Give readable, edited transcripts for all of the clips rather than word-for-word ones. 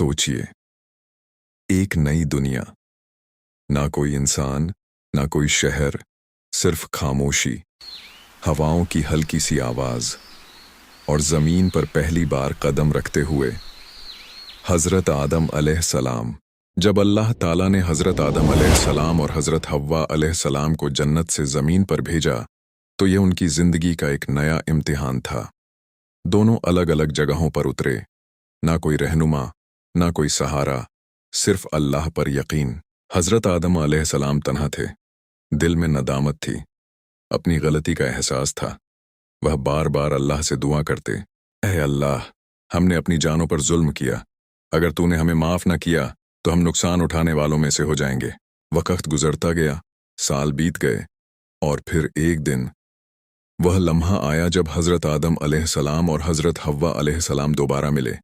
सोचिए, एक नई दुनिया, ना कोई इंसान, ना कोई शहर, सिर्फ खामोशी, हवाओं की हल्की सी आवाज और जमीन पर पहली बार कदम रखते हुए हजरत आदम अलैहिस्सलाम। जब अल्लाह ताला ने हजरत आदम अलैहिस्सलाम और हजरत हव्वा अलैहिस्सलाम को जन्नत से जमीन पर भेजा तो यह उनकी जिंदगी का एक नया इम्तिहान था। दोनों अलग अलग जगहों पर उतरे, ना कोई रहनुमा, ना कोई सहारा, सिर्फ अल्लाह पर यकीन। हजरत आदम अलैहिस्सलाम तन्हा थे, दिल में नदामत थी, अपनी गलती का एहसास था। वह बार बार अल्लाह से दुआ करते, ऐ अल्लाह, हमने अपनी जानों पर जुल्म किया, अगर तूने हमें माफ न किया तो हम नुकसान उठाने वालों में से हो जाएंगे। वक्त गुजरता गया, साल बीत गए, और फिर एक दिन वह लम्हा आया जब हजरत आदम अलैहिस्सलाम और हजरत हव्वा अलैहिस्सलाम दोबारा मिले।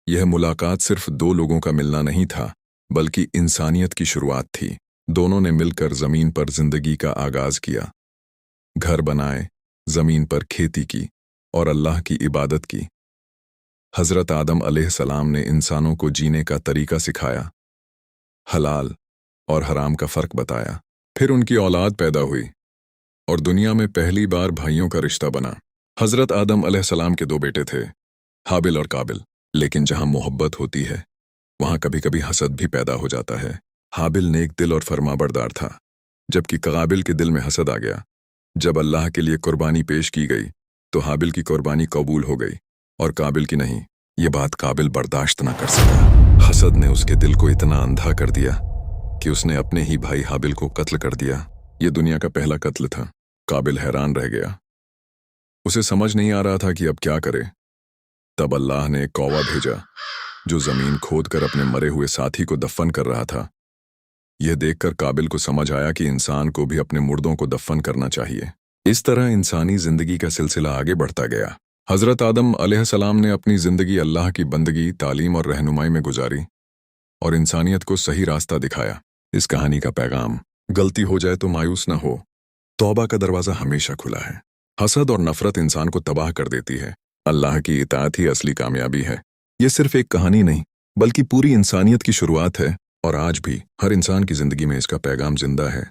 यह मुलाकात सिर्फ दो लोगों का मिलना नहीं था, बल्कि इंसानियत की शुरुआत थी। दोनों ने मिलकर जमीन पर जिंदगी का आगाज किया, घर बनाए, जमीन पर खेती की और अल्लाह की इबादत की। हजरत आदम अलैहिस्सलाम ने इंसानों को जीने का तरीका सिखाया, हलाल और हराम का फर्क बताया। फिर उनकी औलाद पैदा हुई और दुनिया में पहली बार भाइयों का रिश्ता बना। हजरत आदम अलैहिस्सलाम के दो बेटे थे, हाबिल और काबिल। लेकिन जहां मोहब्बत होती है वहां कभी कभी हसद भी पैदा हो जाता है। हाबिल नेक दिल और फरमाबरदार था, जबकि काबिल के दिल में हसद आ गया। जब अल्लाह के लिए कुर्बानी पेश की गई तो हाबिल की कुर्बानी कबूल हो गई और काबिल की नहीं। ये बात काबिल बर्दाश्त न कर सका। हसद ने उसके दिल को इतना अंधा कर दिया कि उसने अपने ही भाई हाबिल को कत्ल कर दिया। ये दुनिया का पहला कत्ल था। काबिल हैरान रह गया, उसे समझ नहीं आ रहा था कि अब क्या करे। तब अल्लाह ने एक कौवा भेजा जो जमीन खोदकर अपने मरे हुए साथी को दफन कर रहा था। यह देखकर काबिल को समझ आया कि इंसान को भी अपने मुर्दों को दफन करना चाहिए। इस तरह इंसानी जिंदगी का सिलसिला आगे बढ़ता गया। हजरत आदम अलैहिस्सलाम ने अपनी जिंदगी अल्लाह की बंदगी, तालीम और रहनुमाई में गुजारी और इंसानियत को सही रास्ता दिखाया। इस कहानी का पैगाम, गलती हो जाए तो मायूस न हो, तौबा का दरवाजा हमेशा खुला है। हसद और नफरत इंसान को तबाह कर देती है, अल्लाह की इताअत ही असली कामयाबी है। यह सिर्फ एक कहानी नहीं, बल्कि पूरी इंसानियत की शुरुआत है, और आज भी हर इंसान की जिंदगी में इसका पैगाम जिंदा है।